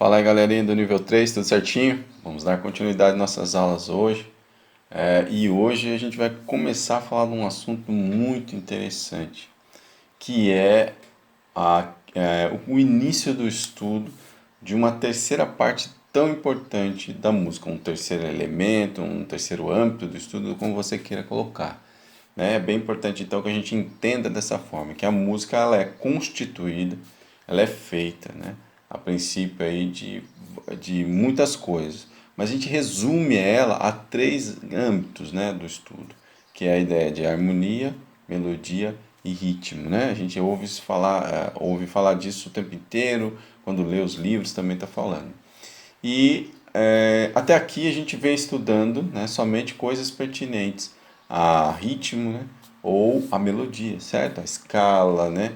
Fala aí, galerinha do nível 3, tudo certinho? Vamos dar continuidade às nossas aulas hoje. E hoje a gente vai começar a falar de um assunto muito interessante, que é, o início do estudo de uma terceira parte tão importante da música, um terceiro elemento, um terceiro âmbito do estudo, como você queira colocar. É bem importante então que a gente entenda dessa forma, que a música ela é constituída, ela é feita, né, a princípio aí de muitas coisas, mas a gente resume ela a três âmbitos, né, do estudo, que é a ideia de harmonia, melodia e ritmo, né? A gente ouve falar disso o tempo inteiro, quando lê os livros também está falando. Até aqui a gente vem estudando, né, somente coisas pertinentes a ritmo, né, ou a melodia, certo? A escala, né,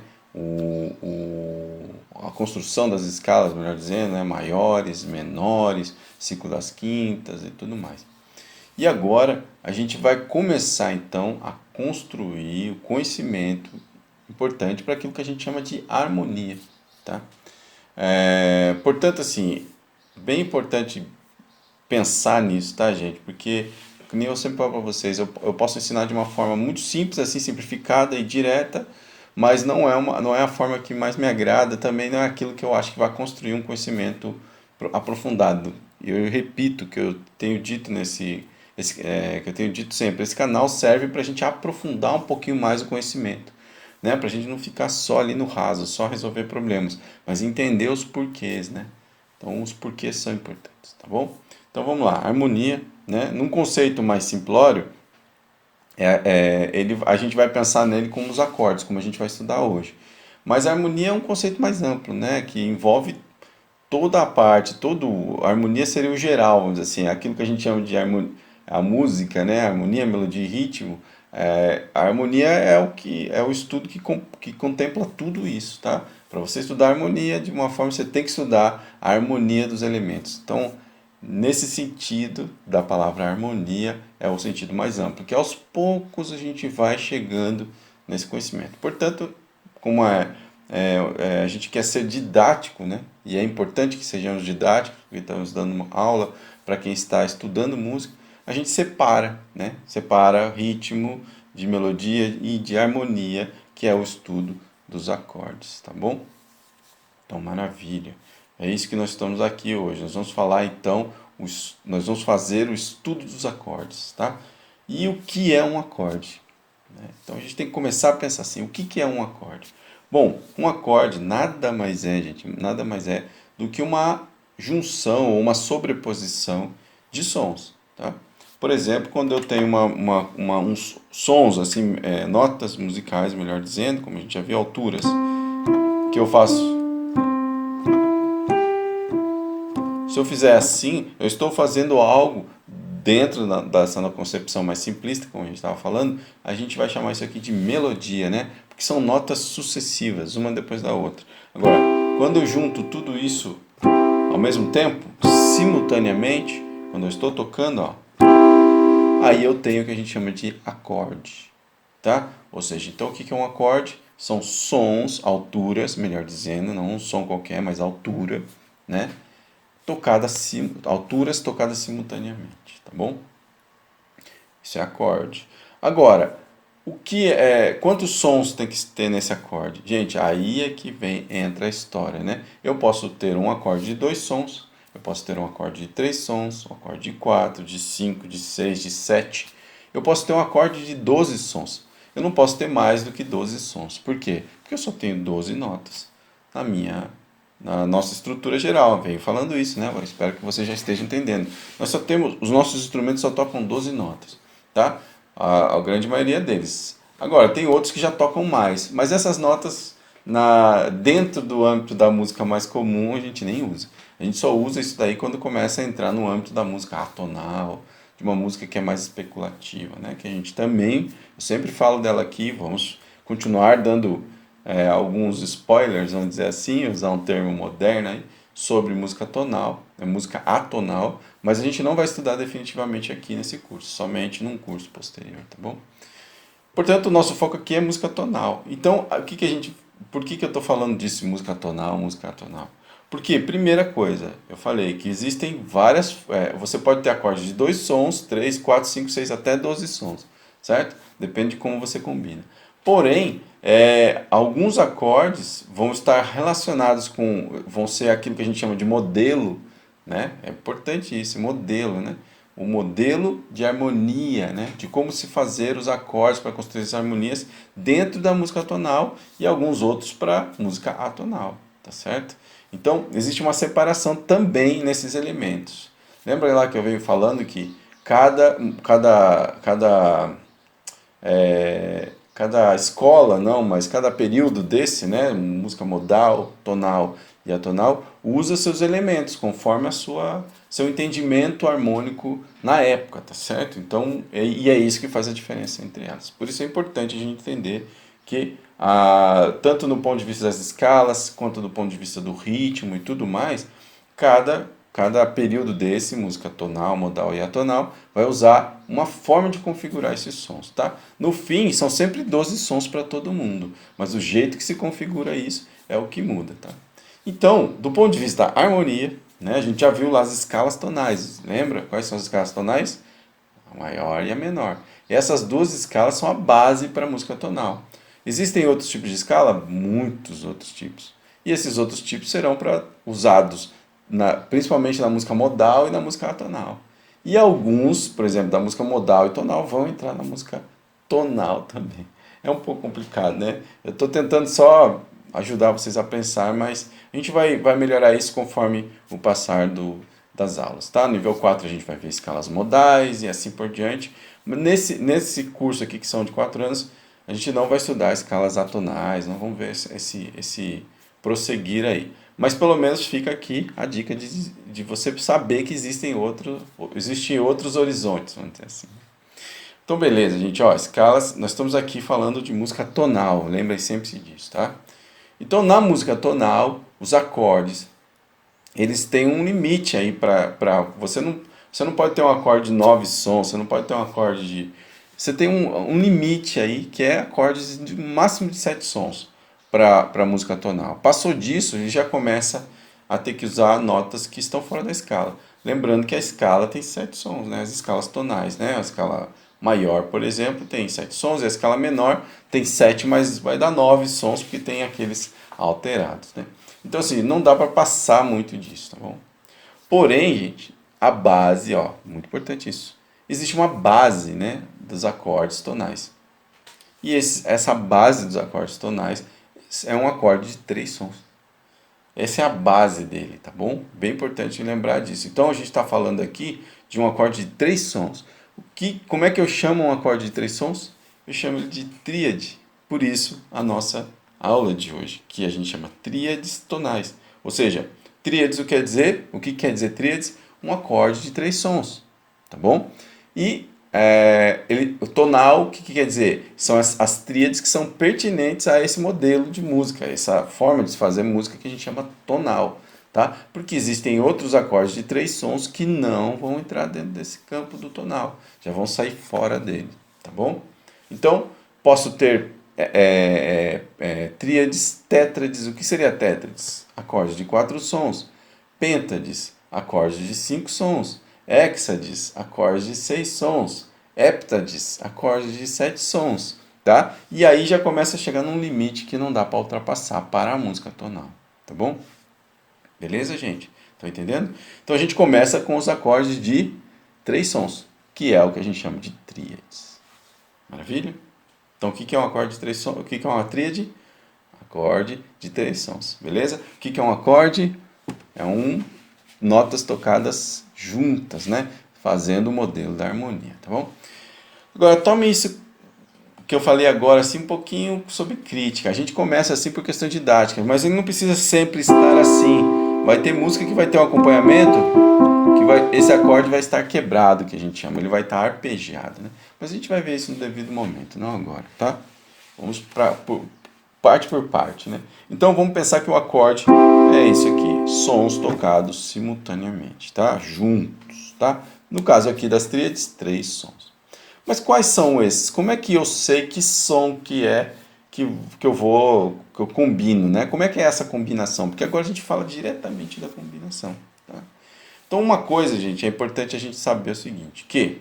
a construção das escalas, melhor dizendo, né, maiores, menores, ciclo das quintas e tudo mais. E agora a gente vai começar então a construir o conhecimento importante para aquilo que a gente chama de harmonia, tá? Portanto, assim, bem importante pensar nisso, tá, gente? Porque, como eu sempre falo para vocês, eu posso ensinar de uma forma muito simples, assim, simplificada e direta, mas não é a forma que mais me agrada, também não é aquilo que eu acho que vai construir um conhecimento aprofundado. Eu repito que eu tenho dito que eu tenho dito sempre, esse canal serve para a gente aprofundar um pouquinho mais o conhecimento, né? Para a gente não ficar só ali no raso, só resolver problemas, mas entender os porquês, né? Então, os porquês são importantes, tá bom? Então, vamos lá. Harmonia, né? Num conceito mais simplório, a gente vai pensar nele como os acordes, como a gente vai estudar hoje. Mas a harmonia é um conceito mais amplo, né? Que envolve toda a parte, a harmonia seria o geral, vamos dizer assim, aquilo que a gente chama de a música, né? Harmonia, melodia e ritmo. A harmonia é o estudo que contempla tudo isso, tá? Para você estudar a harmonia de uma forma, você tem que estudar a harmonia dos elementos. Então, nesse sentido da palavra harmonia, é o sentido mais amplo, que aos poucos a gente vai chegando nesse conhecimento. Portanto, como a gente quer ser didático, né? E é importante que sejamos didáticos, porque estamos dando uma aula para quem está estudando música, a gente separa, né? Separa ritmo de melodia e de harmonia, que é o estudo dos acordes, tá bom? Então, maravilha. É isso que nós estamos aqui hoje. Nós vamos falar então, nós vamos fazer o estudo dos acordes, tá? E o que é um acorde? Então a gente tem que começar a pensar assim, o que é um acorde? Bom, um acorde nada mais é, gente, nada mais é do que uma junção ou uma sobreposição de sons, tá? Por exemplo, quando eu tenho uns sons, assim, notas musicais, melhor dizendo, como a gente já viu, alturas, que eu faço. Se eu fizer assim, eu estou fazendo algo dentro dessa concepção mais simplista, como a gente estava falando, a gente vai chamar isso aqui de melodia, né? Porque são notas sucessivas, uma depois da outra. Agora, quando eu junto tudo isso ao mesmo tempo, simultaneamente, quando eu estou tocando, ó, aí eu tenho o que a gente chama de acorde, tá? Ou seja, então o que é um acorde? São sons, alturas, melhor dizendo, não um som qualquer, mas altura, né? Alturas tocadas simultaneamente, tá bom? Isso é acorde. Agora, quantos sons tem que ter nesse acorde? Gente, aí é que entra a história, né? Eu posso ter um acorde de 2 sons, eu posso ter um acorde de 3 sons, um acorde de 4, de 5, de 6, de 7. Eu posso ter um acorde de 12 sons. Eu não posso ter mais do que 12 sons. Por quê? Porque eu só tenho 12 notas na nossa estrutura geral. Venho falando isso, né? Eu espero que você já esteja entendendo. Os nossos instrumentos só tocam 12 notas, tá? A grande maioria deles. Agora, tem outros que já tocam mais, mas essas notas dentro do âmbito da música mais comum a gente nem usa. A gente só usa isso daí quando começa a entrar no âmbito da música atonal, de uma música que é mais especulativa, né? Que a gente também, eu sempre falo dela aqui, vamos continuar dando alguns spoilers, vamos dizer assim, usar um termo moderno aí, sobre música tonal, música atonal, mas a gente não vai estudar definitivamente aqui nesse curso, somente num curso posterior, tá bom? Portanto, o nosso foco aqui é música tonal. Então, por que eu estou falando disso, música tonal, música atonal? Porque, primeira coisa, eu falei que existem várias. Você pode ter acordes de 2 sons, 3, 4, 5, 6, até 12 sons, certo? Depende de como você combina. Porém, alguns acordes vão estar relacionados com. Vão ser aquilo que a gente chama de modelo, né? É importante isso, modelo, né? O modelo de harmonia, né? De como se fazer os acordes para construir essas harmonias dentro da música tonal e alguns outros para música atonal, tá certo? Então, existe uma separação também nesses elementos. Lembra lá que eu venho falando que cada escola, não, mas cada período desse, né, música modal, tonal e atonal, usa seus elementos conforme seu entendimento harmônico na época, tá certo? Então, e é isso que faz a diferença entre elas. Por isso é importante a gente entender que, tanto no ponto de vista das escalas, quanto do ponto de vista do ritmo e tudo mais, cada período desse, música tonal, modal e atonal, vai usar uma forma de configurar esses sons, tá? No fim, são sempre 12 sons para todo mundo, mas o jeito que se configura isso é o que muda, tá? Então, do ponto de vista da harmonia, né, a gente já viu lá as escalas tonais, lembra? Quais são as escalas tonais? A maior e a menor. E essas duas escalas são a base para a música tonal. Existem outros tipos de escala? Muitos outros tipos. E esses outros tipos serão usados principalmente na música modal e na música atonal. E alguns, por exemplo, da música modal e tonal, vão entrar na música tonal também. É um pouco complicado, né? Eu estou tentando só ajudar vocês a pensar, mas a gente vai melhorar isso conforme o passar das aulas, tá? No nível 4 a gente vai ver escalas modais e assim por diante. Nesse curso aqui, que são de 4 anos, a gente não vai estudar escalas atonais, não vamos ver esse prosseguir aí. Mas pelo menos fica aqui a dica de você saber que existem outros horizontes, vamos dizer assim. Então, beleza, gente. Ó, escalas, nós estamos aqui falando de música tonal, lembrem sempre disso, tá? Então, na música tonal, os acordes, eles têm um limite aí para você não pode ter um acorde de 9 sons, você não pode ter um acorde de... Você tem um limite aí, que é acordes de máximo de 7 sons para a música tonal. Passou disso, a gente já começa a ter que usar notas que estão fora da escala. Lembrando que a escala tem 7 sons, né? As escalas tonais, né? A escala maior, por exemplo, tem 7 sons, e a escala menor tem 7, mas vai dar 9 sons, porque tem aqueles alterados, né? Então, assim, não dá para passar muito disso, tá bom? Porém, gente, a base, ó, muito importante isso. Existe uma base, né, dos acordes tonais. E essa base dos acordes tonais é um acorde de 3 sons. Essa é a base dele, tá bom? Bem importante lembrar disso. Então a gente está falando aqui de um acorde de 3 sons. Como é que eu chamo um acorde de 3 sons? Eu chamo ele de tríade. Por isso a nossa aula de hoje, que a gente chama tríades tonais. Ou seja, tríades o que quer dizer tríades? Um acorde de 3 sons, tá bom? E o tonal, o que quer dizer? São as tríades que são pertinentes a esse modelo de música, essa forma de se fazer música que a gente chama tonal, tá? Porque existem outros acordes de 3 sons que não vão entrar dentro desse campo do tonal, já vão sair fora dele, tá bom? Então, posso ter tríades, tétrades. O que seria tétrades? Acordes de 4 sons. Pêntades, acordes de 5 sons. Hexades, acordes de 6 sons. Heptades, acordes de 7 sons, tá? E aí já começa a chegar num limite que não dá para ultrapassar para a música tonal, tá bom? Beleza, gente? Estão entendendo? Então a gente começa com os acordes de 3 sons, que é o que a gente chama de tríades. Maravilha? Então o que é um acorde de 3 sons? O que é uma tríade? Acorde de 3 sons, beleza? O que é um acorde? Notas tocadas juntas, né? Fazendo o modelo da harmonia, tá bom? Agora, tome isso que eu falei agora, assim, um pouquinho sobre crítica. A gente começa assim por questão didática, mas ele não precisa sempre estar assim. Vai ter música que vai ter um acompanhamento, esse acorde vai estar quebrado, que a gente chama, ele vai estar arpegiado, né? Mas a gente vai ver isso no devido momento, não agora, tá? Vamos parte por parte, né? Então vamos pensar que o acorde é isso aqui, sons tocados simultaneamente, tá? Juntos, tá? No caso aqui das tríades, 3 sons. Mas quais são esses? Como é que eu sei que som que que eu combino, né? Como é que é essa combinação? Porque agora a gente fala diretamente da combinação, tá? Então uma coisa, gente, é importante a gente saber o seguinte, que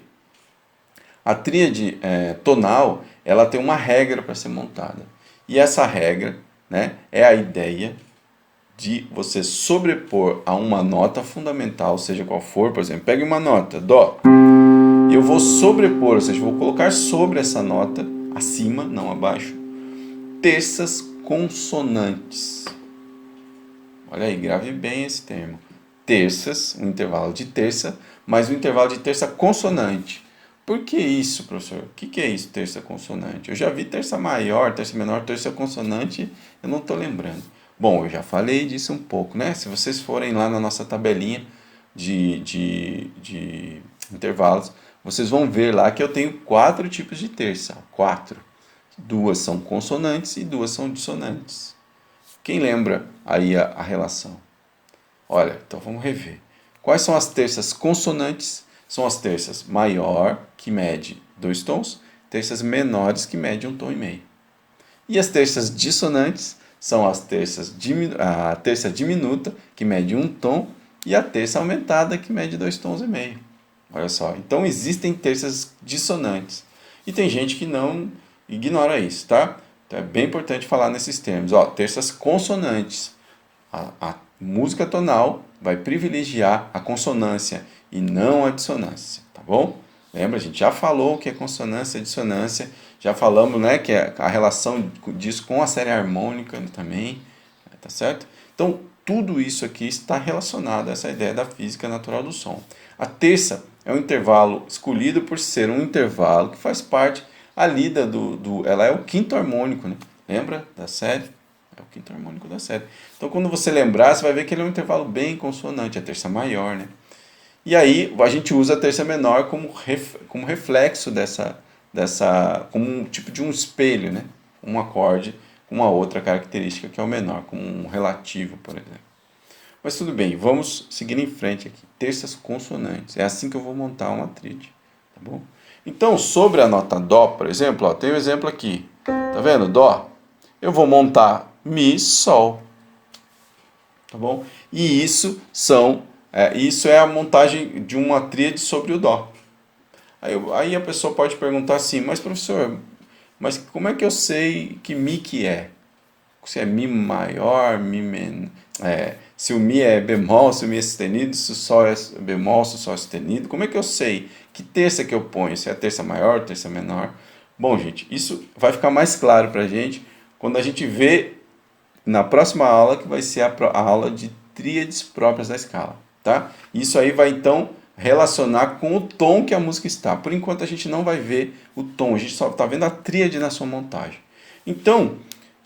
a tríade tonal, ela tem uma regra para ser montada. E essa regra, né, é a ideia de você sobrepor a uma nota fundamental, seja qual for, por exemplo, pegue uma nota, Dó, e eu vou sobrepor, ou seja, vou colocar sobre essa nota, acima, não abaixo, terças consonantes. Olha aí, grave bem esse termo. Terças, um intervalo de terça, mas um intervalo de terça consonante. Por que isso, professor? O que é isso, terça consonante? Eu já vi terça maior, terça menor, terça consonante, eu não estou lembrando. Bom, eu já falei disso um pouco, né? Se vocês forem lá na nossa tabelinha de intervalos, vocês vão ver lá que eu tenho 4 tipos de terça. 4. 2 são consonantes e 2 são dissonantes. Quem lembra aí a relação? Olha, então vamos rever. Quais são as terças consonantes? São as terças maior, que mede 2 tons, terças menores, que mede 1 tom e meio. E as terças dissonantes são as a terça diminuta, que mede 1 tom, e a terça aumentada, que mede 2 tons e meio. Olha só, então existem terças dissonantes. E tem gente que não ignora isso, tá? Então é bem importante falar nesses termos. Ó, terças consonantes. A música tonal vai privilegiar a consonância e não a dissonância, tá bom? Lembra, a gente já falou o que é consonância e dissonância, já falamos, né, que é a relação disso com a série harmônica também, tá certo? Então, tudo isso aqui está relacionado a essa ideia da física natural do som. A terça é um intervalo escolhido por ser um intervalo que faz parte ali ela é o quinto harmônico, né? Lembra da série? É o quinto harmônico da série. Então, quando você lembrar, você vai ver que ele é um intervalo bem consonante, a terça maior, né? E aí, a gente usa a terça menor como reflexo como um tipo de um espelho, né? Um acorde com uma outra característica que é o menor, como um relativo, por exemplo. Mas tudo bem, vamos seguir em frente aqui. Terças consonantes. É assim que eu vou montar uma tríade, tá bom? Então, sobre a nota Dó, por exemplo, ó, tem um exemplo aqui. Tá vendo? Dó. Eu vou montar Mi, Sol. Tá bom? E isso é a montagem de uma tríade sobre o Dó. Aí a pessoa pode perguntar assim, mas professor, mas como é que eu sei que Mi que é? Se é Mi maior, Mi menor, se o Mi é bemol, se o Mi é sustenido, se o Sol é bemol, se o Sol é sustenido, como é que eu sei que terça que eu ponho? Se é a terça maior, terça menor? Bom, gente, isso vai ficar mais claro pra gente quando a gente vê na próxima aula, que vai ser a aula de tríades próprias da escala, tá? Isso aí vai então relacionar com o tom que a música está. Por enquanto a gente não vai ver o tom, a gente só está vendo a tríade na sua montagem. Então,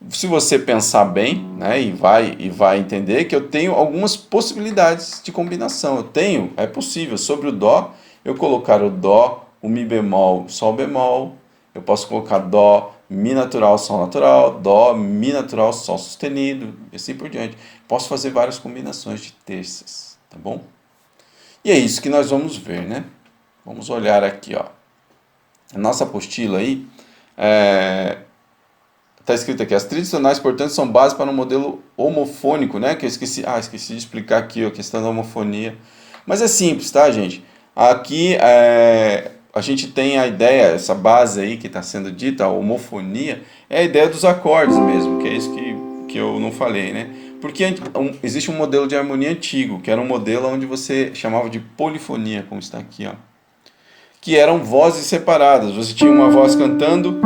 se você pensar bem, né, e vai entender que eu tenho algumas possibilidades de combinação. É possível, sobre o Dó, eu colocar o Dó, o Mi bemol, Sol bemol, eu posso colocar Dó, Mi natural, Sol natural, Dó, Mi natural, Sol sustenido, e assim por diante. Posso fazer várias combinações de terças, tá bom? E é isso que nós vamos ver, né? Vamos olhar aqui, ó. A nossa apostila aí, está escrito aqui, as tríades tonais, portanto, são base para um modelo homofônico, né? Que eu esqueci de explicar aqui a questão da homofonia. Mas é simples, tá, gente? Aqui a gente tem a ideia, essa base aí que está sendo dita, a homofonia, é a ideia dos acordes mesmo, que é isso que eu não falei, né? Porque existe um modelo de harmonia antigo, que era um modelo onde você chamava de polifonia, como está aqui, ó. Que eram vozes separadas. Você tinha uma voz cantando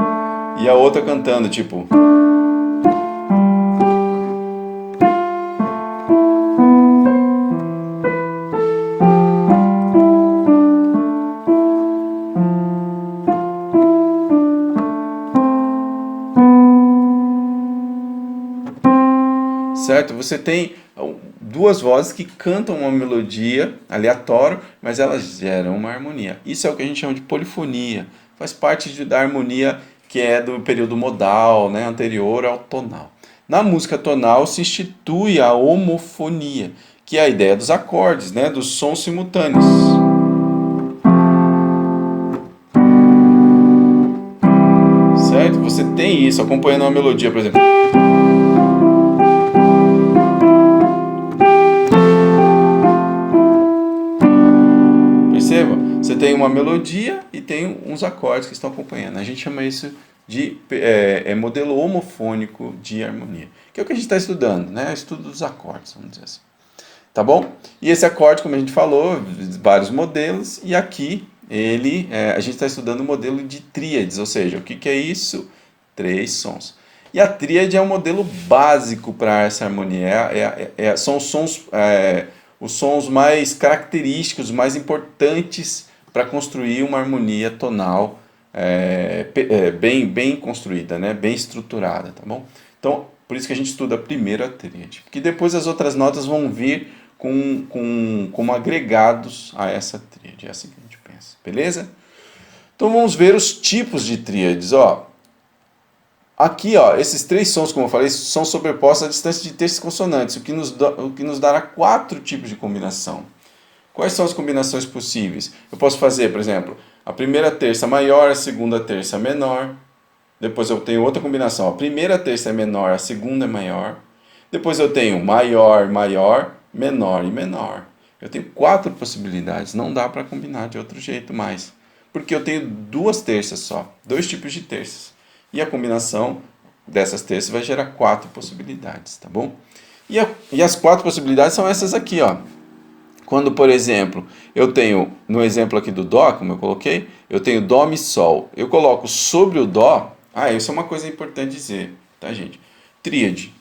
e a outra cantando, tipo. Certo? Você tem duas vozes que cantam uma melodia aleatória, mas elas geram uma harmonia. Isso é o que a gente chama de polifonia. Faz parte da harmonia que é do período modal, né, anterior ao tonal. Na música tonal se institui a homofonia, que é a ideia dos acordes, né, dos sons simultâneos. Certo? Você tem isso, acompanhando uma melodia, por exemplo. Perceba, você tem uma melodia e tem uns acordes que estão acompanhando. A gente chama isso de modelo homofônico de harmonia, que é o que a gente está estudando, né? Estudo dos acordes, vamos dizer assim. Tá bom? E esse acorde, como a gente falou, vários modelos, e aqui a gente está estudando o modelo de tríades, ou seja, o que é isso? 3 sons. E a tríade é um modelo básico para essa harmonia, são os sons mais característicos, mais importantes para construir uma harmonia tonal bem construída, né? Bem estruturada, tá bom? Então, por isso que a gente estuda primeiro a tríade, porque depois as outras notas vão vir como agregados a essa tríade, é assim que a gente pensa, beleza? Então vamos ver os tipos de tríades, ó. Aqui, ó, esses 3 sons, como eu falei, são sobrepostos à distância de terças consonantes, o que nos dará 4 tipos de combinação. Quais são as combinações possíveis? Eu posso fazer, por exemplo, a primeira terça maior, a segunda terça menor. Depois eu tenho outra combinação, a primeira terça é menor, a segunda é maior. Depois eu tenho maior, maior, menor e menor. Eu tenho 4 possibilidades, não dá para combinar de outro jeito mais. Porque eu tenho 2 terças só, 2 tipos de terças. E a combinação dessas terças vai gerar 4 possibilidades, tá bom? E as 4 possibilidades são essas aqui, ó. Quando, por exemplo, eu tenho, no exemplo aqui do Dó, como eu coloquei, eu tenho Dó, Mi, Sol. Eu coloco sobre o Dó, isso é uma coisa importante dizer, tá, gente? Tríade.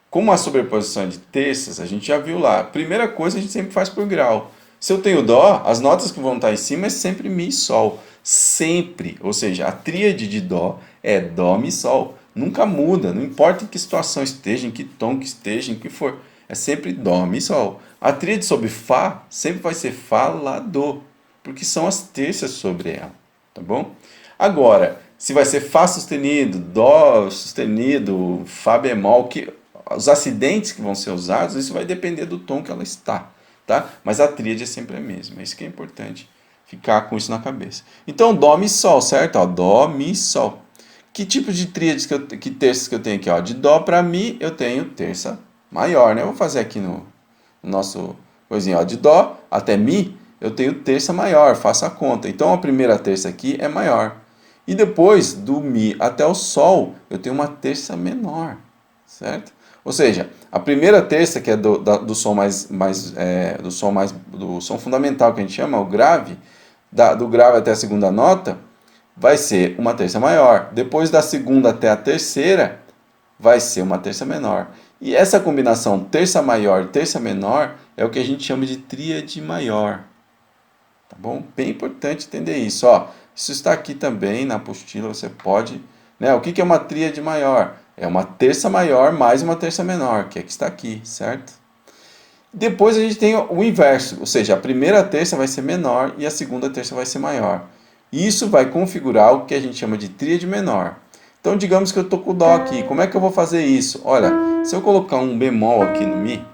Como a sobreposição é de terças, a gente já viu lá. Primeira coisa, a gente sempre faz por grau. Se eu tenho Dó, as notas que vão estar em cima é sempre Mi e Sol. Sempre. Ou seja, a tríade de Dó é Dó, Mi, Sol. Nunca muda, não importa em que situação esteja, em que tom que esteja, em que for. É sempre Dó, Mi, Sol. A tríade sobre Fá sempre vai ser Fá, Lá, Dó. Porque são as terças sobre ela. Tá bom? Agora, se vai ser Fá sustenido, Dó sustenido, Fá bemol, os acidentes que vão ser usados, isso vai depender do tom que ela está. Tá? Mas a tríade é sempre a mesma. É isso que é importante ficar com isso na cabeça. Então, Dó, Mi, Sol, certo? Ó, Dó, Mi, Sol. Que tipo de tríades, que terças que eu tenho aqui? Ó? De Dó para Mi, eu tenho terça maior, né? Eu vou fazer aqui no nosso coisinha. Ó. De Dó até Mi, eu tenho terça maior, faça a conta. Então, a primeira terça aqui é maior. E depois, do Mi até o Sol, eu tenho uma terça menor, certo? Ou seja, a primeira terça, que é do som do som fundamental que a gente chama, o grave, do grave até a segunda nota, vai ser uma terça maior. Depois da segunda até a terceira, vai ser uma terça menor. E essa combinação terça maior e terça menor é o que a gente chama de tríade maior. Tá bom? Bem importante entender isso. Ó, isso está aqui também na apostila, você pode... Né? O que é uma tríade maior? É uma terça maior mais uma terça menor, que é que está aqui, certo? Depois a gente tem o inverso, ou seja, a primeira terça vai ser menor e a segunda terça vai ser maior. Isso vai configurar o que a gente chama de tríade menor. Então, digamos que eu estou com o Dó aqui. Como é que eu vou fazer isso? Olha, se eu colocar um bemol aqui no Mi,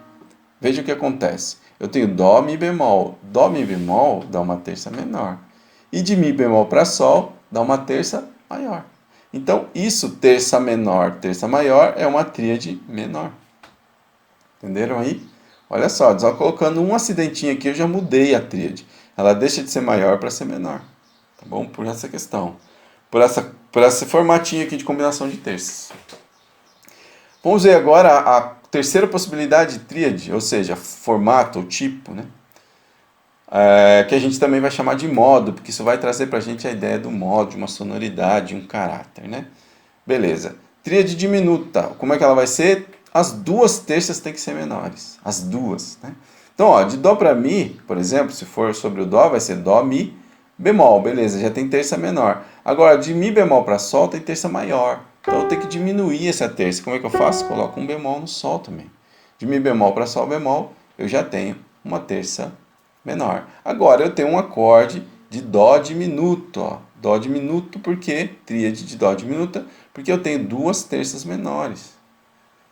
veja o que acontece. Eu tenho Dó, Mi bemol. Dó, Mi bemol dá uma terça menor. E de Mi bemol para Sol dá uma terça maior. Então, isso, terça menor, terça maior, é uma tríade menor. Entenderam aí? Olha só colocando um acidentinho aqui, eu já mudei a tríade. Ela deixa de ser maior para ser menor. Tá bom? Por essa questão. Por esse formatinho aqui de combinação de terças. Vamos ver agora a terceira possibilidade de tríade, ou seja, formato ou tipo, né? Que a gente também vai chamar de modo, porque isso vai trazer para a gente a ideia do modo, de uma sonoridade, um caráter, né? Beleza. Tríade diminuta, como é que ela vai ser? As 2 terças têm que ser menores, as 2, né? Então, ó, de Dó para Mi, por exemplo, se for sobre o Dó, vai ser Dó, Mi, bemol, beleza, já tem terça menor. Agora, de Mi bemol para Sol tem terça maior, então eu tenho que diminuir essa terça. Como é que eu faço? Coloco um bemol no Sol também. De Mi bemol para Sol bemol, eu já tenho uma terça menor. Agora eu tenho um acorde de Dó diminuto, ó. Dó diminuto porque tríade de Dó diminuta, porque eu tenho 2 terças menores.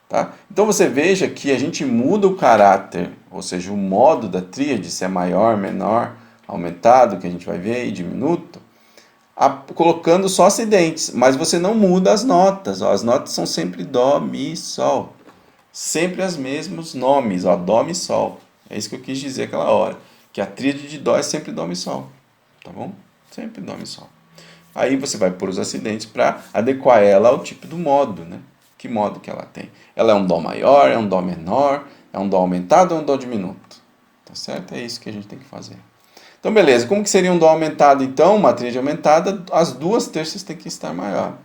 Tá? Então você veja que a gente muda o caráter, ou seja, o modo da tríade, se é maior, menor, aumentado, que a gente vai ver aí, diminuto, colocando só acidentes, mas você não muda as notas. Ó, as notas são sempre dó, mi, sol. Sempre os mesmos nomes, ó, dó, mi, sol. É isso que eu quis dizer aquela hora, que a tríade de dó é sempre dó, mi, sol, tá bom? Sempre dó, mi, sol. Aí você vai pôr os acidentes para adequar ela ao tipo do modo, né? Que modo que ela tem? Ela é um dó maior, é um dó menor, é um dó aumentado ou um dó diminuto? Tá certo? É isso que a gente tem que fazer. Então, beleza. Como que seria um dó aumentado, então? Uma tríade aumentada, as duas terças têm que estar maior.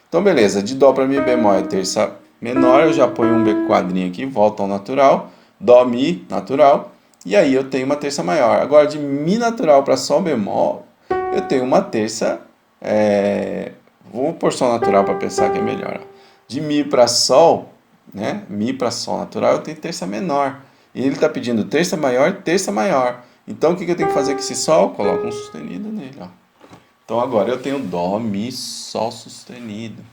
Então, beleza. De dó para mi bemol é terça menor, eu já ponho um quadrinho aqui, volta ao natural. Dó, mi, natural. E aí eu tenho uma terça maior. Agora, de mi natural para sol bemol, eu tenho uma terça... Vou pôr sol natural para pensar que é melhor. De mi para sol, né? Mi para sol natural, eu tenho terça menor. E ele está pedindo terça maior, terça maior. Então, o que eu tenho que fazer com esse sol? Coloco um sustenido nele, ó. Então, agora eu tenho dó, mi, sol sustenido.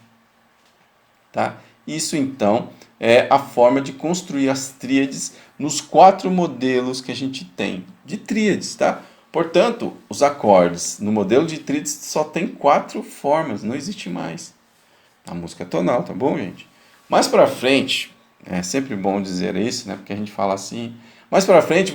Tá? Isso, então, é a forma de construir as tríades nos 4 modelos que a gente tem de tríades, tá? Portanto, os acordes no modelo de tríades só tem 4 formas, não existe mais. A música tonal, tá bom, gente? Mais pra frente, é sempre bom dizer isso, né? Porque a gente fala assim. Mais pra frente,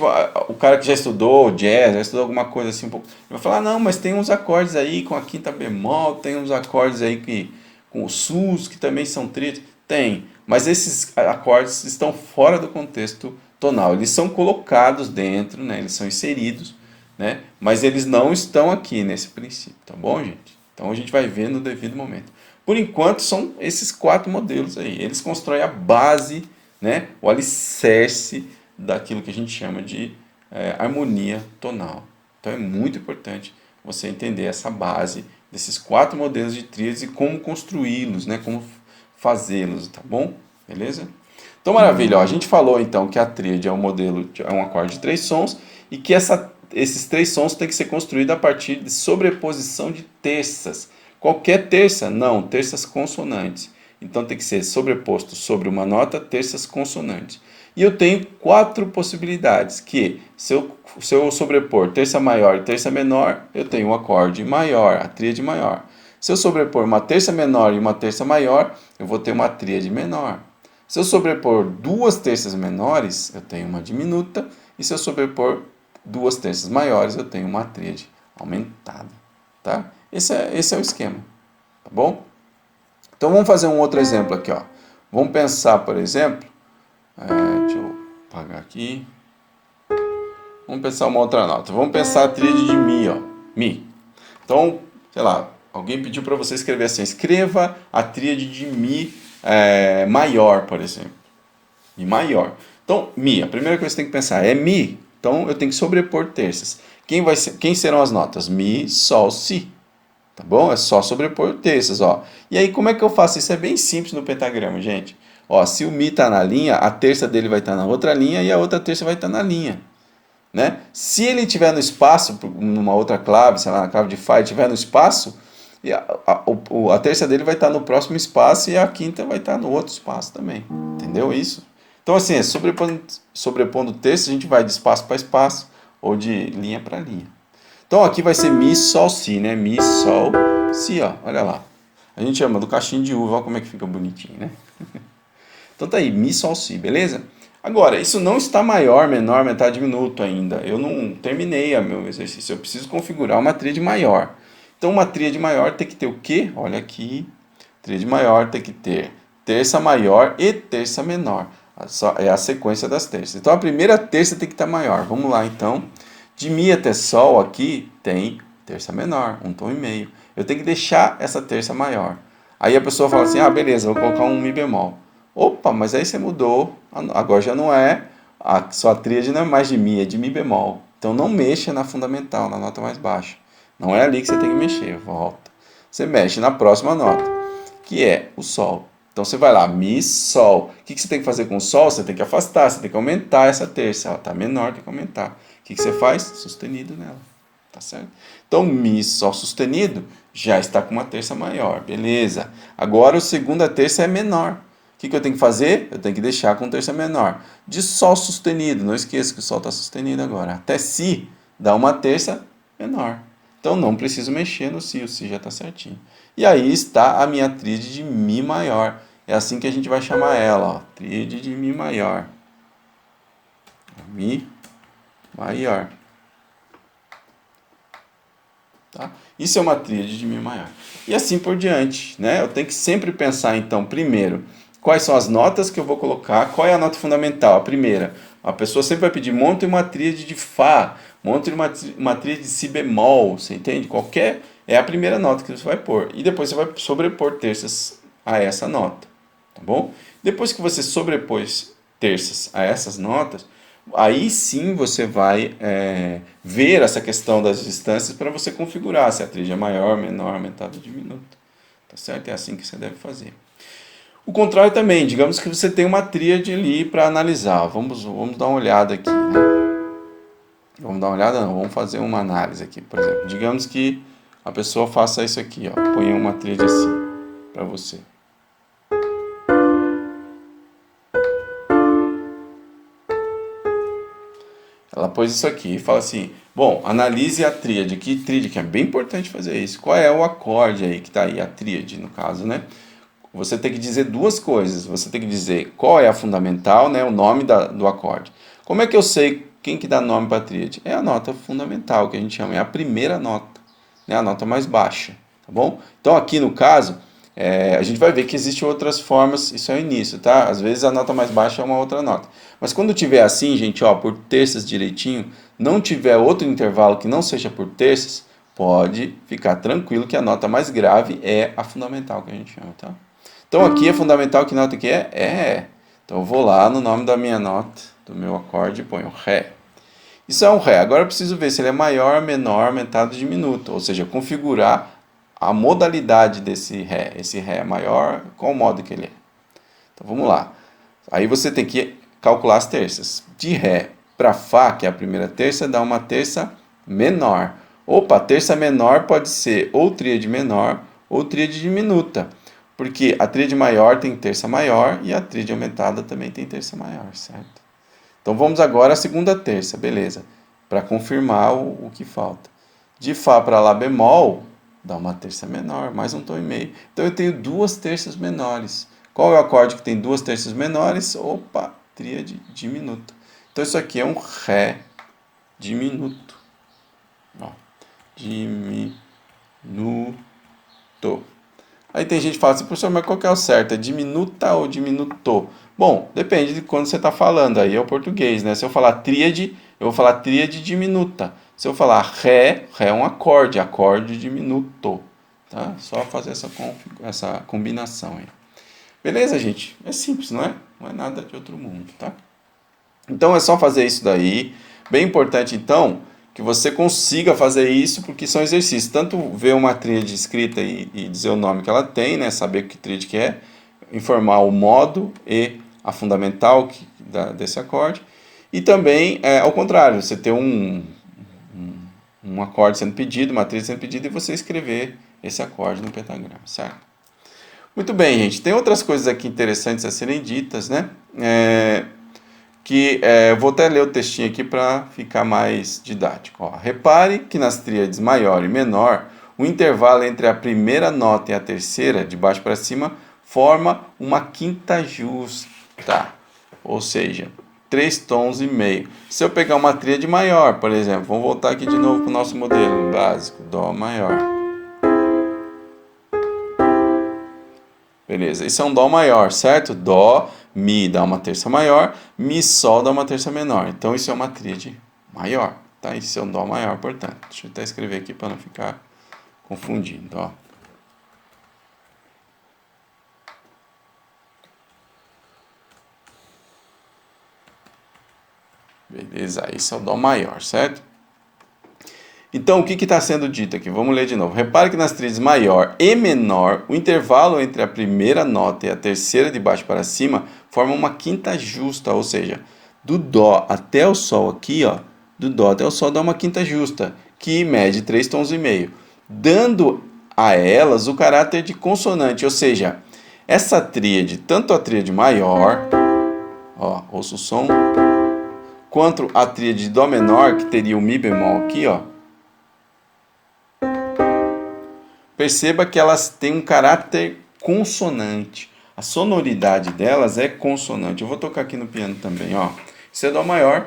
o cara que já estudou jazz, já estudou alguma coisa assim um pouco, ele vai falar: não, mas tem uns acordes aí com a quinta bemol, tem uns acordes aí com o sus, que também são tríades. Tem, mas esses acordes estão fora do contexto tonal. Eles são colocados dentro, né? Eles são inseridos, né? Mas eles não estão aqui nesse princípio, tá bom, gente? Então a gente vai ver no devido momento. Por enquanto são esses 4 modelos aí. Eles constroem a base, né? O alicerce daquilo que a gente chama de harmonia tonal. Então é muito importante você entender essa base desses 4 modelos de tríades e como construí-los, né? Como fazê-los, tá bom? Beleza? Então, maravilha. Ó, a gente falou então que a tríade é um modelo, é um acorde de 3 sons e que esses 3 sons têm que ser construídos a partir de sobreposição de terças. Qualquer terça? Não, terças consonantes. Então tem que ser sobreposto sobre uma nota, terças consonantes. E eu tenho 4 possibilidades, que se eu sobrepor terça maior e terça menor, eu tenho um acorde maior, a tríade maior. Se eu sobrepor uma terça menor e uma terça maior, eu vou ter uma tríade menor. Se eu sobrepor 2 terças menores, eu tenho uma diminuta. E se eu sobrepor 2 terças maiores, eu tenho uma tríade aumentada. Tá? Esse é o esquema. Tá bom? Então vamos fazer um outro exemplo aqui. Ó. Vamos pensar, por exemplo... deixa eu apagar aqui. Vamos pensar uma outra nota. Vamos pensar a tríade de Mi. Ó. Mi. Então, sei lá, alguém pediu para você escrever assim. Escreva a tríade de Mi maior, por exemplo. Mi maior. Então, Mi, a primeira coisa que você tem que pensar é Mi. Então, eu tenho que sobrepor terças. Quem serão as notas? Mi, Sol, Si. Tá bom? É só sobrepor terças, ó. E aí, como é que eu faço? Isso é bem simples no pentagrama, gente. Ó, se o Mi está na linha, a terça dele vai estar na outra linha e a outra terça vai estar na linha. Né? Se ele estiver no espaço, numa outra clave, sei lá, na clave de Fá, estiver no espaço, a terça dele vai estar no próximo espaço e a quinta vai estar no outro espaço também. Entendeu isso? Então, assim, sobrepondo terças, a gente vai de espaço para espaço ou de linha para linha. Então, aqui vai ser Mi, Sol, Si, né? Mi, Sol, Si, ó. Olha lá. A gente chama do cachinho de uva, olha como é que fica bonitinho, né? Então, tá aí, Mi, Sol, Si, beleza? Agora, isso não está maior, menor, metade, diminuto ainda. Eu não terminei o meu exercício. Eu preciso configurar uma tríade maior. Então, uma tríade maior tem que ter o quê? Olha aqui. Tríade maior tem que ter terça maior e terça menor. É a sequência das terças. Então, a primeira terça tem que estar maior. Vamos lá, então. De Mi até Sol aqui tem terça menor, um tom e meio. Eu tenho que deixar essa terça maior. Aí a pessoa fala assim, ah, beleza, vou colocar um Mi bemol. Opa, mas aí você mudou. Agora já não é, a sua tríade não é mais de Mi, é de Mi bemol. Então não mexa na fundamental, na nota mais baixa. Não é ali que você tem que mexer, volta. Você mexe na próxima nota, que é o Sol. Então você vai lá, Mi, Sol. O que você tem que fazer com o Sol? Você tem que afastar, você tem que aumentar essa terça. Ela está menor, tem que aumentar. O que você faz? Sustenido nela. Tá certo? Então, Mi, Sol sustenido já está com uma terça maior. Beleza. Agora, a segunda terça é menor. O que eu tenho que fazer? Eu tenho que deixar com terça menor. De Sol sustenido. Não esqueça que o Sol está sustenido agora. Até Si dá uma terça menor. Então não preciso mexer no Si, o Si já está certinho. E aí está a minha tríade de Mi maior. É assim que a gente vai chamar ela, ó, tríade de Mi maior. Mi maior. Tá? Isso é uma tríade de Mi maior. E assim por diante, né? Eu tenho que sempre pensar, então, primeiro, quais são as notas que eu vou colocar, qual é a nota fundamental, a primeira. A pessoa sempre vai pedir, monte uma tríade de Fá, monte uma tríade de Si bemol, você entende? Qualquer é a primeira nota que você vai pôr. E depois você vai sobrepor terças a essa nota, tá bom? Depois que você sobrepôs terças a essas notas, aí sim você vai ver essa questão das distâncias para você configurar se a tríade é maior, menor, aumentada ou diminuta. Tá certo? É assim que você deve fazer. O contrário também, digamos que você tem uma tríade ali para analisar. Vamos dar uma olhada aqui, né? Vamos dar uma olhada? Não, vamos fazer uma análise aqui, por exemplo. Digamos que a pessoa faça isso aqui, ó, ponha uma tríade assim para você. Ela pôs isso aqui e fala assim, bom, analise a tríade. Que tríade? Que é bem importante fazer isso. Qual é o acorde aí que está aí, a tríade no caso, né? Você tem que dizer duas coisas. Você tem que dizer qual é a fundamental, né, o nome do acorde. Como é que eu sei quem que dá nome para a tríade? É a nota fundamental, que a gente chama, é a primeira nota, né, a nota mais baixa, tá bom? Então aqui no caso, a gente vai ver que existem outras formas, isso é o início, tá? Às vezes a nota mais baixa é uma outra nota. Mas quando tiver assim, gente, ó, por terças direitinho, não tiver outro intervalo que não seja por terças, pode ficar tranquilo que a nota mais grave é a fundamental que a gente chama, tá? Então aqui é fundamental, que nota que é? É Ré. Então eu vou lá no nome da minha nota, do meu acorde, e ponho Ré. Isso é um Ré. Agora eu preciso ver se ele é maior, menor, aumentado, diminuto. Ou seja, configurar a modalidade desse Ré. Esse Ré é maior, qual o modo que ele é? Então vamos lá. Aí você tem que calcular as terças. De Ré para Fá, que é a primeira terça, dá uma terça menor. Opa, terça menor pode ser ou tríade menor ou tríade diminuta. Porque a tríade maior tem terça maior e a tríade aumentada também tem terça maior, certo? Então vamos agora à segunda terça, beleza? Para confirmar o que falta. De Fá para Lá bemol, dá uma terça menor, mais um tom e meio. Então eu tenho duas terças menores. Qual é o acorde que tem duas terças menores? Opa, tríade diminuta. Então isso aqui é um Ré diminuto. Ó, diminuto. Aí tem gente que fala assim, professor, mas qual que é o certo? É diminuta ou diminuto? Bom, depende de quando você está falando, aí é o português, né? Se eu falar tríade, eu vou falar tríade diminuta. Se eu falar ré, ré é um acorde, acorde diminuto. Tá? Só fazer essa combinação aí. Beleza, gente? É simples, não é? Não é nada de outro mundo, tá? Então é só fazer isso daí. Bem importante, então, que você consiga fazer isso, porque são exercícios. Tanto ver uma tríade escrita e dizer o nome que ela tem, né? Saber que tríade que é, informar o modo e a fundamental desse acorde. E também, ao contrário, você ter um acorde sendo pedido, uma tríade sendo pedida, e você escrever esse acorde no pentagrama, certo? Muito bem, gente. Tem outras coisas aqui interessantes a serem ditas, né? Eu vou até ler o textinho aqui para ficar mais didático. Ó, repare que nas tríades maior e menor, o intervalo entre a primeira nota e a terceira, de baixo para cima, forma uma quinta justa, ou seja, 3 tons e meio. Se eu pegar uma tríade maior, por exemplo, vamos voltar aqui de novo para o nosso modelo básico, Dó maior. Beleza, isso é um Dó maior, certo? Dó, Mi dá uma terça maior, Mi, Sol dá uma terça menor. Então isso é uma tríade maior, tá? Isso é um Dó maior, portanto. Deixa eu até escrever aqui para não ficar confundindo, ó. Beleza, isso é o Dó maior, certo? Então, o que está sendo dito aqui? Vamos ler de novo. Repare que nas tríades maior e menor, o intervalo entre a primeira nota e a terceira de baixo para cima forma uma quinta justa, ou seja, do Dó até o Sol aqui, ó, do Dó até o Sol dá uma quinta justa, que mede 3 tons e meio, dando a elas o caráter de consonante, ou seja, essa tríade, tanto a tríade maior, ó, ouça o som, quanto a tríade de Dó menor, que teria o Mi bemol aqui, ó, perceba que elas têm um caráter consonante. A sonoridade delas é consonante. Eu vou tocar aqui no piano também, ó. Isso é Dó maior.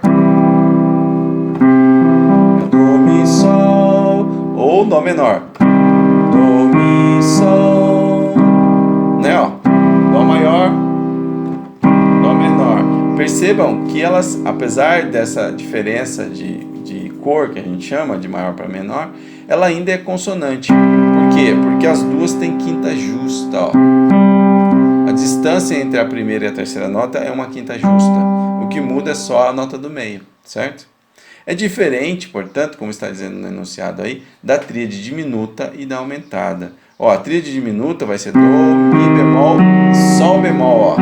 É Dó, Mi, Sol. Ou Dó menor. Dó, Mi, Sol. Né, ó. Dó maior. Dó menor. Percebam que elas, apesar dessa diferença de cor que a gente chama de maior para menor, ela ainda é consonante. Por quê? Porque as duas têm quinta justa, ó. A distância entre a primeira e a terceira nota é uma quinta justa. O que muda é só a nota do meio, certo? É diferente, portanto, como está dizendo no enunciado aí, da tríade diminuta e da aumentada. Ó, a tríade diminuta vai ser Dó, Mi bemol, Sol bemol, ó.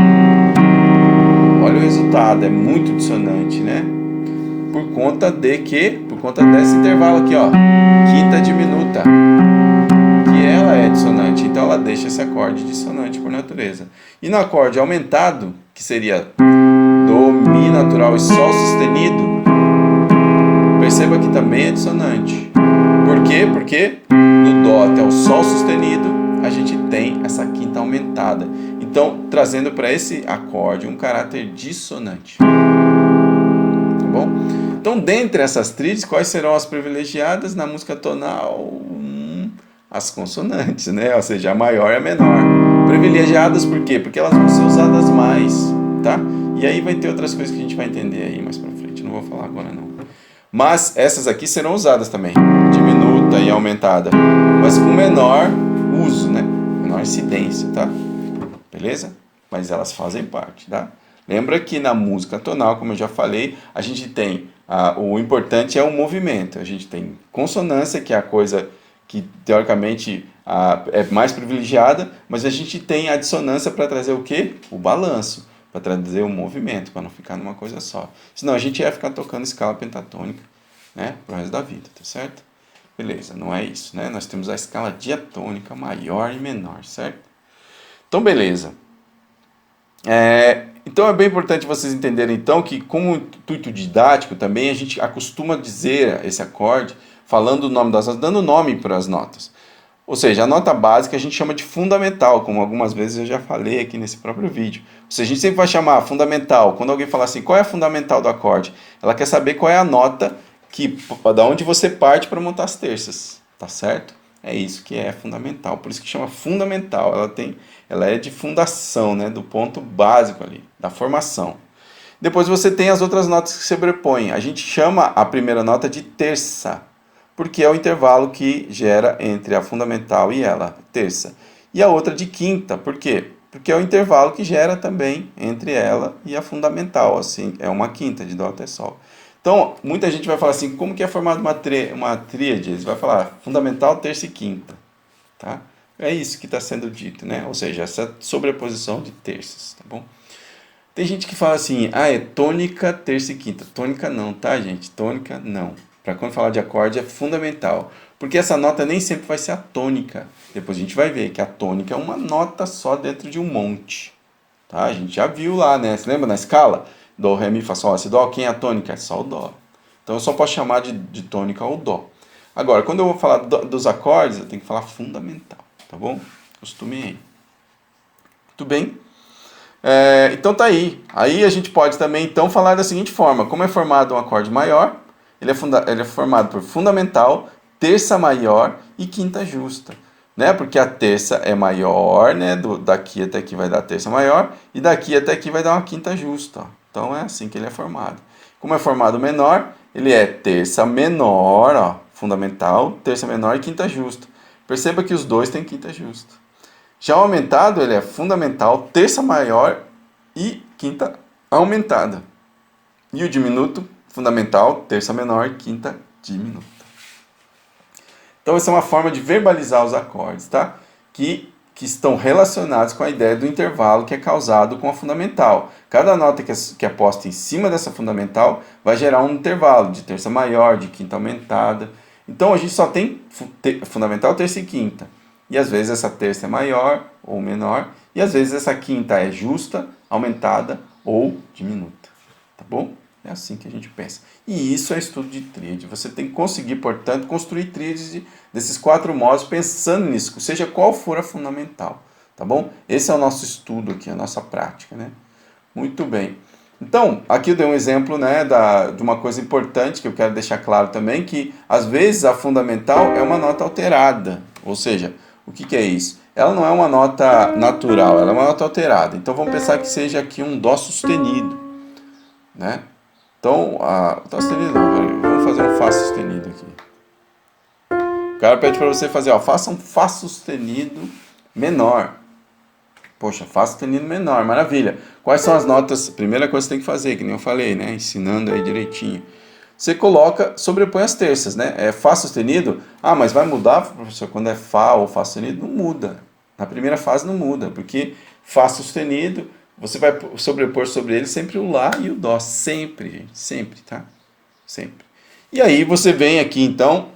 Olha o resultado, é muito dissonante, né? Por conta desse intervalo aqui, ó, quinta diminuta, que ela é dissonante, então ela deixa esse acorde dissonante por natureza. E no acorde aumentado, que seria Dó, Mi natural e Sol sustenido, perceba que também é dissonante. Por quê? Porque do Dó até o Sol sustenido, a gente tem essa quinta aumentada. Então, trazendo para esse acorde um caráter dissonante. Tá bom? Então, dentre essas tríades, quais serão as privilegiadas na música tonal? As consonantes, né? Ou seja, a maior e a menor. Privilegiadas por quê? Porque elas vão ser usadas mais, tá? E aí vai ter outras coisas que a gente vai entender aí mais pra frente. Não vou falar agora, não. Mas essas aqui serão usadas também. Diminuta e aumentada. Mas com menor uso, né? Menor incidência, tá? Beleza? Mas elas fazem parte, tá? Lembra que na música tonal, como eu já falei, a gente tem o importante é o movimento. A gente tem consonância, que é a coisa que teoricamente é mais privilegiada, mas a gente tem a dissonância para trazer o quê? O balanço, para trazer o movimento, para não ficar numa coisa só. Senão a gente ia ficar tocando escala pentatônica, né, pro resto da vida, tá certo? Beleza, não é isso, né? Nós temos a escala diatônica maior e menor, certo? Então, beleza. Então é bem importante vocês entenderem então que como intuito didático também a gente acostuma dizer esse acorde falando o nome das notas, dando nome para as notas. Ou seja, a nota básica a gente chama de fundamental, como algumas vezes eu já falei aqui nesse próprio vídeo. Ou seja, a gente sempre vai chamar fundamental. Quando alguém fala assim, qual é a fundamental do acorde? Ela quer saber qual é a nota da onde você parte para montar as terças, tá certo? É isso que é fundamental, por isso que chama fundamental. Ela é de fundação, né, do ponto básico ali, da formação. Depois você tem as outras notas que se sobrepõem. A gente chama a primeira nota de terça, porque é o intervalo que gera entre a fundamental e ela, terça. E a outra de quinta, por quê? Porque é o intervalo que gera também entre ela e a fundamental, assim, é uma quinta de Dó até Sol. Então, muita gente vai falar assim, como que é formada uma tríade? Eles vão falar fundamental, terça e quinta, tá? É isso que está sendo dito, né? Ou seja, essa sobreposição de terças, tá bom? Tem gente que fala assim, é tônica, terça e quinta. Tônica não, tá, gente? Tônica não. Para quando falar de acorde é fundamental, porque essa nota nem sempre vai ser a tônica. Depois a gente vai ver que a tônica é uma nota só dentro de um monte, tá? A gente já viu lá, né? Você lembra na escala? Dó, Ré, Mi, Fá, Sol, Lá, Si, Dó. Quem é a tônica? É só o Dó. Então eu só posso chamar de tônica o Dó. Agora, quando eu vou falar dos acordes, eu tenho que falar fundamental, tá bom? Acostumem aí. Muito bem. Então tá aí. Aí a gente pode também então falar da seguinte forma. Como é formado um acorde maior, ele é formado por fundamental, terça maior e quinta justa. Né? Porque a terça é maior, né? Daqui até aqui vai dar a terça maior, e daqui até aqui vai dar uma quinta justa. Ó. Então é assim que ele é formado. Como é formado menor, ele é terça menor, ó, fundamental, terça menor e quinta justa. Perceba que os dois têm quinta justa. Já o aumentado, ele é fundamental, terça maior e quinta aumentada. E o diminuto, fundamental, terça menor e quinta diminuta. Então, essa é uma forma de verbalizar os acordes, tá? Que estão relacionados com a ideia do intervalo que é causado com a fundamental. Cada nota que é posta em cima dessa fundamental vai gerar um intervalo de terça maior, de quinta aumentada. Então, a gente só tem fundamental, terça e quinta. E às vezes essa terça é maior ou menor, e às vezes essa quinta é justa, aumentada ou diminuta. Tá bom? É assim que a gente pensa. E isso é estudo de tríade. Você tem que conseguir, portanto, construir tríades desses 4 modos pensando nisso, seja qual for a fundamental. Tá bom? Esse é o nosso estudo aqui, a nossa prática, né? Muito bem. Então, aqui eu dei um exemplo, né, de uma coisa importante que eu quero deixar claro também, que às vezes a fundamental é uma nota alterada. Ou seja, o que é isso? Ela não é uma nota natural, ela é uma nota alterada. Então vamos pensar que seja aqui um Dó sustenido, né? Então, o Dó sustenido não, vamos fazer um Fá sustenido aqui. O cara pede para você fazer, ó, faça um Fá sustenido menor. Poxa, Fá sustenido menor, maravilha. Quais são as notas? Primeira coisa que você tem que fazer, que nem eu falei, né? Ensinando aí direitinho. Você coloca, sobrepõe as terças, né? É Fá sustenido. Ah, mas vai mudar, professor, quando é Fá ou Fá sustenido? Não muda. Na primeira fase não muda, porque Fá sustenido, você vai sobrepor sobre ele sempre o Lá e o Dó. Sempre, gente. Sempre, tá? Sempre. E aí você vem aqui então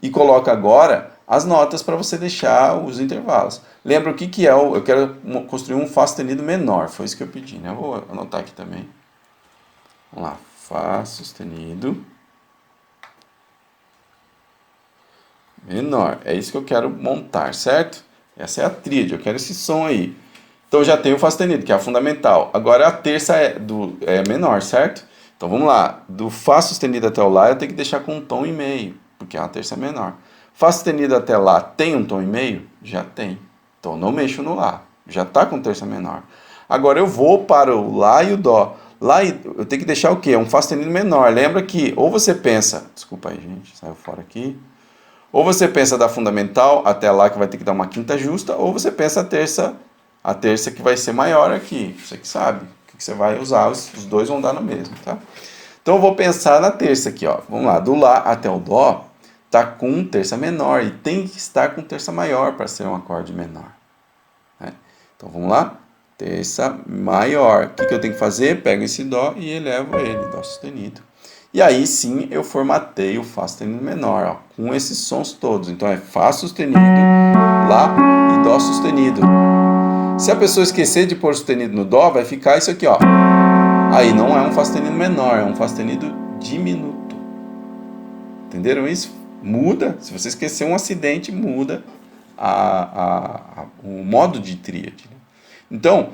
e coloca agora as notas para você deixar os intervalos. Lembra o que é eu quero construir um Fá sustenido menor, foi isso que eu pedi, né? Eu vou anotar aqui também. Vamos lá, Fá sustenido menor. É isso que eu quero montar, certo? Essa é a tríade, eu quero esse som aí. Então já tenho o Fá sustenido, que é a fundamental. Agora a terça é menor, certo? Então vamos lá. Do Fá sustenido até o Lá eu tenho que deixar com um tom e meio, porque é uma terça menor. Fá sustenido até Lá tem um tom e meio? Já tem. Então não mexo no Lá. Já está com terça menor. Agora eu vou para o Lá e o Dó. Lá eu tenho que deixar o quê? Um Fá sustenido menor. Lembra que ou você pensa. Desculpa aí, gente. Saiu fora aqui. Ou você pensa da fundamental até lá que vai ter que dar uma quinta justa, ou você pensa a terça que vai ser maior aqui. Você que sabe o que você vai usar, os dois vão dar no mesmo, tá? Então eu vou pensar na terça aqui, ó. Vamos lá, do Lá até o Dó tá com terça menor e tem que estar com terça maior para ser um acorde menor, né? Então vamos lá, terça maior. O que eu tenho que fazer? Pego esse Dó e elevo ele, Dó sustenido. E aí sim eu formatei o Fá sustenido menor, ó, com esses sons todos. Então é Fá sustenido, Lá e Dó sustenido. Se a pessoa esquecer de pôr sustenido no Dó, vai ficar isso aqui, ó. Aí não é um Fá sustenido menor, é um Fá sustenido diminuto. Entenderam isso? Muda. Se você esquecer um acidente, muda o modo de tríade. Então,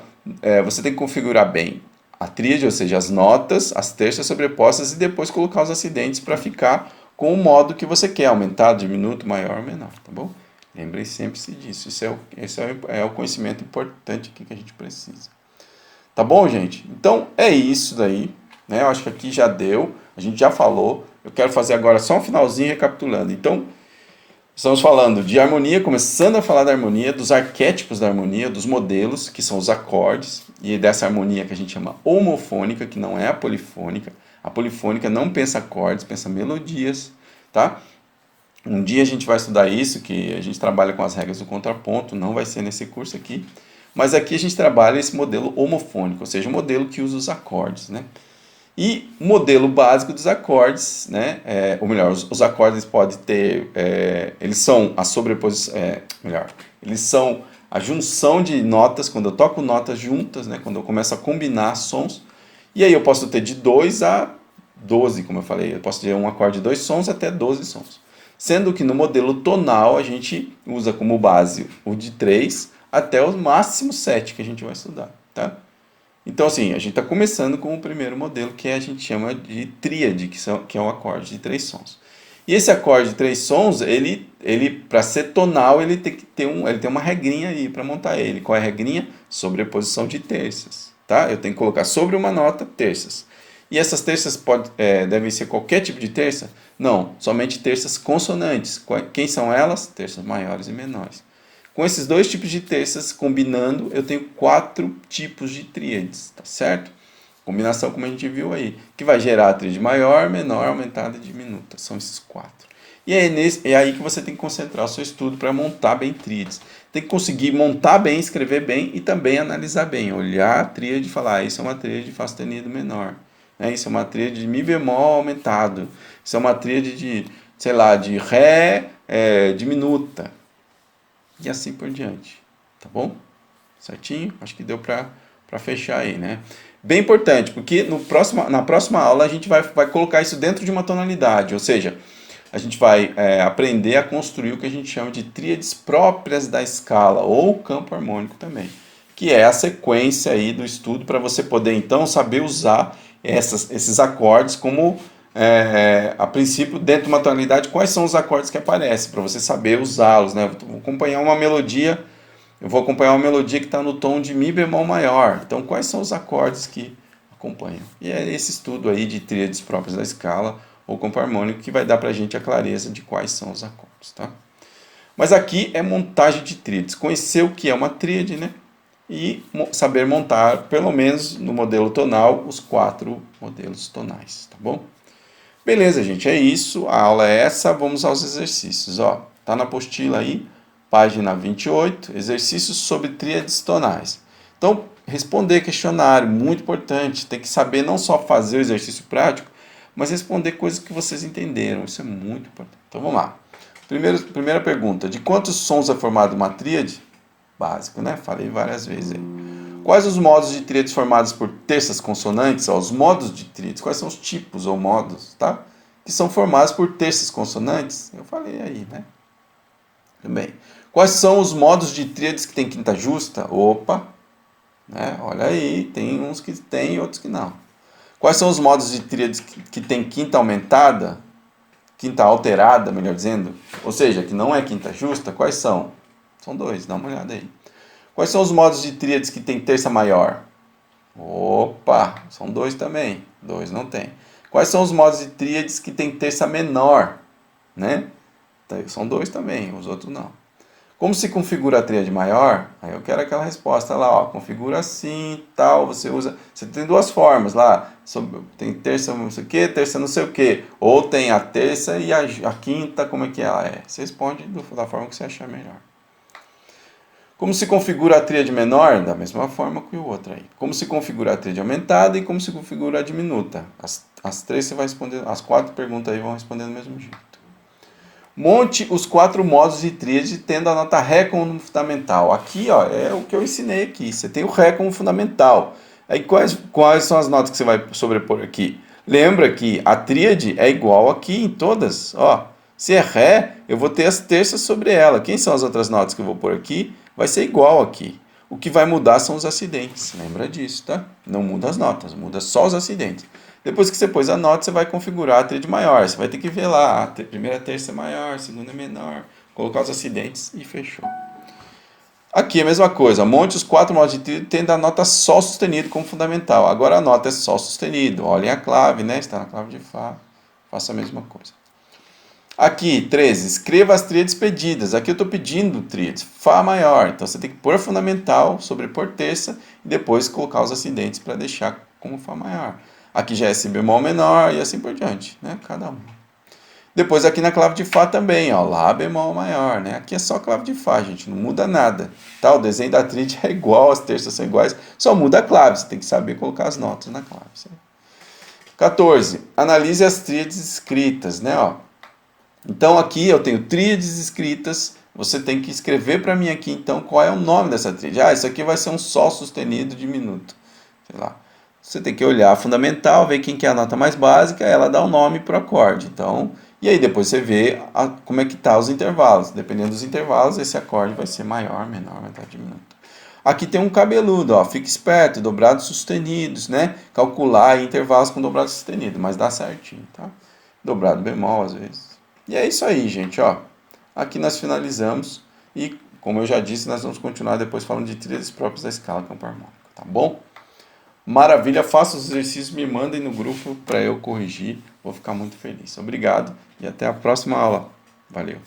você tem que configurar bem a tríade, ou seja, as notas, as terças sobrepostas e depois colocar os acidentes para ficar com o modo que você quer, aumentado, diminuto, maior ou menor, tá bom? Lembrem sempre-se disso. Esse é o conhecimento importante aqui que a gente precisa. Tá bom, gente? Então, é isso daí, né? Eu acho que aqui já deu, a gente já falou. Eu quero fazer agora só um finalzinho recapitulando. Então, estamos falando de harmonia, começando a falar da harmonia, dos arquétipos da harmonia, dos modelos, que são os acordes, e dessa harmonia que a gente chama homofônica, que não é a polifônica. A polifônica não pensa acordes, pensa melodias, tá? Um dia a gente vai estudar isso, que a gente trabalha com as regras do contraponto, não vai ser nesse curso aqui, mas aqui a gente trabalha esse modelo homofônico, ou seja, o modelo que usa os acordes, né? E o modelo básico dos acordes, né? Ou melhor, os acordes podem ter, eles são a sobreposição, eles são a junção de notas, quando eu toco notas juntas, né? Quando eu começo a combinar sons, e aí eu posso ter de 2 a 12, como eu falei, eu posso ter um acorde de 2 sons até 12 sons. Sendo que no modelo tonal a gente usa como base o de 3 até o máximo 7 que a gente vai estudar, tá? Então, assim, a gente está começando com o primeiro modelo, que a gente chama de tríade, que é um acorde de 3 sons. E esse acorde de 3 sons, ele para ser tonal, ele tem que ter ele tem uma regrinha aí para montar ele. Qual é a regrinha? Sobreposição de terças, tá? Eu tenho que colocar sobre uma nota terças. E essas terças devem ser qualquer tipo de terça? Não, somente terças consonantes. Quem são elas? Terças maiores e menores. Com esses dois tipos de terças combinando, eu tenho 4 tipos de tríades, tá certo? Combinação como a gente viu aí, que vai gerar a tríade maior, menor, aumentada e diminuta. São esses 4. E é aí que você tem que concentrar o seu estudo para montar bem tríades. Tem que conseguir montar bem, escrever bem e também analisar bem. Olhar a tríade e falar, isso é uma tríade de Fá sustenido menor. Isso é uma tríade de Mi bemol aumentado. Isso é uma tríade de, sei lá, de Ré diminuta. E assim por diante, tá bom? Certinho? Acho que deu para fechar aí, né? Bem importante, porque na próxima aula a gente vai colocar isso dentro de uma tonalidade, ou seja, a gente vai aprender a construir o que a gente chama de tríades próprias da escala, ou campo harmônico também, que é a sequência aí do estudo para você poder então saber usar esses acordes como a princípio dentro de uma tonalidade, quais são os acordes que aparecem, para você saber usá-los, né? Eu vou acompanhar uma melodia que está no tom de Mi bemol maior. Então, quais são os acordes que acompanham? E é esse estudo aí de tríades próprias da escala ou campo harmônico que vai dar para a gente a clareza de quais são os acordes, tá? Mas aqui é montagem de tríades. Conhecer o que é uma tríade, né? E saber montar, pelo menos no modelo tonal, os 4 modelos tonais, tá bom? Beleza, gente, é isso. A aula é essa. Vamos aos exercícios. Ó, tá na apostila aí, página 28, exercícios sobre tríades tonais. Então, responder questionário, muito importante. Tem que saber não só fazer o exercício prático, mas responder coisas que vocês entenderam. Isso é muito importante. Então, vamos lá. Primeira pergunta. De quantos sons é formada uma tríade? Básico, né? Falei várias vezes aí. Quais os modos de tríades formados por terças consonantes? Ó, os modos de tríades, quais são os tipos ou modos, tá? Que são formados por terças consonantes? Eu falei aí, né? Também. Quais são os modos de tríades que tem quinta justa? Opa, né? Olha aí, tem uns que tem e outros que não. Quais são os modos de tríades que tem quinta aumentada? Quinta alterada, melhor dizendo? Ou seja, que não é quinta justa? Quais são? São 2, dá uma olhada aí. Quais são os modos de tríades que tem terça maior? Opa, são 2 também. 2 não tem. Quais são os modos de tríades que tem terça menor? Né? São 2 também, os outros não. Como se configura a tríade maior? Aí eu quero aquela resposta lá, ó, configura assim, tal, você tem 2 formas lá, tem terça não sei o que, terça não sei o que, ou tem a terça e a quinta, como é que ela é? Você responde da forma que você achar melhor. Como se configura a tríade menor? Da mesma forma que o outro aí. Como se configura a tríade aumentada e como se configura a diminuta? As 3 você vai responder, as 4 perguntas aí vão responder do mesmo jeito. Monte os 4 modos de tríade tendo a nota Ré como fundamental. Aqui, ó, é o que eu ensinei aqui. Você tem o Ré como fundamental. Aí quais são as notas que você vai sobrepor aqui? Lembra que a tríade é igual aqui em todas. Ó, se é Ré, eu vou ter as terças sobre ela. Quem são as outras notas que eu vou pôr aqui? Vai ser igual aqui. O que vai mudar são os acidentes. Lembra disso, tá? Não muda as notas, muda só os acidentes. Depois que você pôs a nota, você vai configurar a tríade maior. Você vai ter que ver lá, a primeira terça é maior, a segunda é menor, colocar os acidentes e fechou. Aqui é a mesma coisa, monte os 4 modos de tríade tendo a nota Sol sustenido como fundamental. Agora a nota é Sol sustenido. Olhem a clave, né? Está na clave de Fá. Faça a mesma coisa. Aqui, 13. Escreva as tríades pedidas. Aqui eu estou pedindo tríades. Fá maior. Então você tem que pôr fundamental, sobrepor terça e depois colocar os acidentes para deixar como Fá maior. Aqui já é Si bemol menor e assim por diante, né? Cada um. Depois aqui na clave de Fá também, ó, Lá bemol maior, né? Aqui é só clave de Fá, gente, não muda nada. Tá? O desenho da tríade é igual, as terças são iguais, só muda a clave. Você tem que saber colocar as notas na clave. Certo? 14. Analise as tríades escritas, né? Ó. Então aqui eu tenho tríades escritas, você tem que escrever para mim aqui então qual é o nome dessa tríade. Ah, isso aqui vai ser um Sol sustenido diminuto. Sei lá. Você tem que olhar a fundamental, ver quem que é a nota mais básica, ela dá o nome para o acorde. Então, e aí depois você vê como é que tá os intervalos. Dependendo dos intervalos, esse acorde vai ser maior, menor, vai estar diminuto. Aqui tem um cabeludo, ó, fique esperto, dobrados sustenidos, né? Calcular intervalos com dobrado sustenido, mas dá certinho, tá? Dobrado bemol às vezes. E é isso aí, gente, ó. Aqui nós finalizamos e, como eu já disse, nós vamos continuar depois falando de tríades próprias da escala campo harmônico, tá bom? Maravilha, faça os exercícios, me mandem no grupo para eu corrigir, vou ficar muito feliz. Obrigado e até a próxima aula. Valeu!